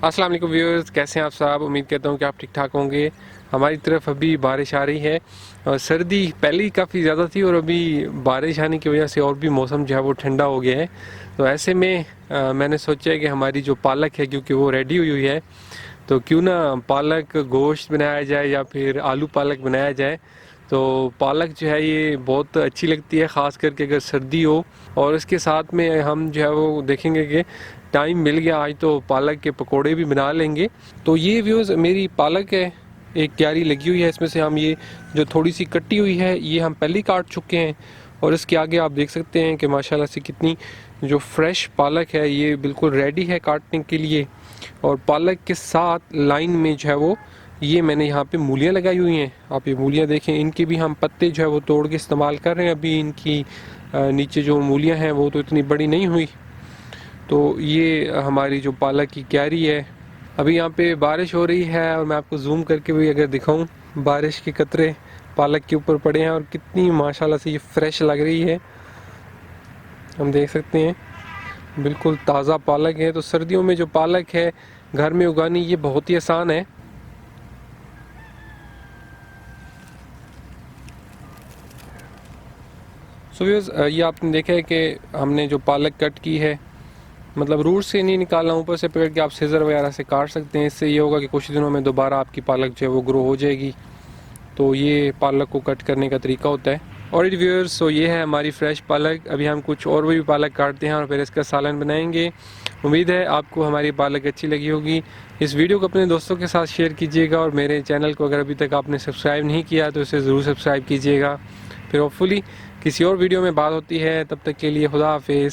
अस्सलाम वालेकुम व्यूअर्स, कैसे हैं आप सब। उम्मीद करता हूँ कि आप ठीक ठाक होंगे। हमारी तरफ अभी बारिश आ रही है और सर्दी पहले ही काफ़ी ज़्यादा थी और अभी बारिश आने की वजह से और भी मौसम जो है वो ठंडा हो गया है। तो ऐसे में मैंने सोचा है कि हमारी जो पालक है, क्योंकि वो रेडी हुई हुई है, तो क्यों ना पालक गोश्त बनाया जाए या फिर आलू पालक बनाया जाए। तो पालक जो है ये बहुत अच्छी लगती है, ख़ास करके अगर सर्दी हो। और इसके साथ में हम जो है वो देखेंगे कि टाइम मिल गया आज तो पालक के पकोड़े भी बना लेंगे। तो ये व्यूज़ मेरी पालक है, एक क्यारी लगी हुई है। इसमें से हम ये जो थोड़ी सी कटी हुई है ये हम पहले ही काट चुके हैं। और इसके आगे आप देख सकते हैं कि माशाल्लाह से कितनी जो फ्रेश पालक है ये बिल्कुल रेडी है काटने के लिए। और पालक के साथ लाइन में जो है वो ये मैंने यहाँ पे मूलियाँ लगाई हुई हैं। आप ये मूलियाँ देखें, इनके भी हम पत्ते जो है वो तोड़ के इस्तेमाल कर रहे हैं। अभी इनकी नीचे जो मूलियाँ हैं वो तो इतनी बड़ी नहीं हुई। तो ये हमारी जो पालक की क्यारी है। अभी यहाँ पे बारिश हो रही है और मैं आपको जूम करके भी अगर दिखाऊं, बारिश के कतरे पालक के ऊपर पड़े हैं और कितनी माशाल्लाह से ये फ्रेश लग रही है। हम देख सकते हैं बिल्कुल ताज़ा पालक है। तो सर्दियों में जो पालक है घर में उगानी ये बहुत ही आसान है। सो व्यूअर्स, ये आपने देखा है कि हमने जो पालक कट की है, मतलब रूट से नहीं निकालना, ऊपर से पकड़ के आप सीजर वगैरह से काट सकते हैं। इससे ये होगा कि कुछ दिनों में दोबारा आपकी पालक जो है वो ग्रो हो जाएगी। तो ये पालक को कट करने का तरीका होता है। और व्यूअर्स, सो ये है हमारी फ्रेश पालक। अभी हम कुछ और भी पालक काटते हैं और फिर इसका सालन बनाएंगे। उम्मीद है आपको हमारी पालक अच्छी लगी होगी। इस वीडियो को अपने दोस्तों के साथ शेयर कीजिएगा और मेरे चैनल को अगर अभी तक आपने सब्सक्राइब नहीं किया तो इसे ज़रूर सब्सक्राइब कीजिएगा। फिर होपफुली किसी और वीडियो में बात होती है, तब तक के लिए खुदा हाफिज़।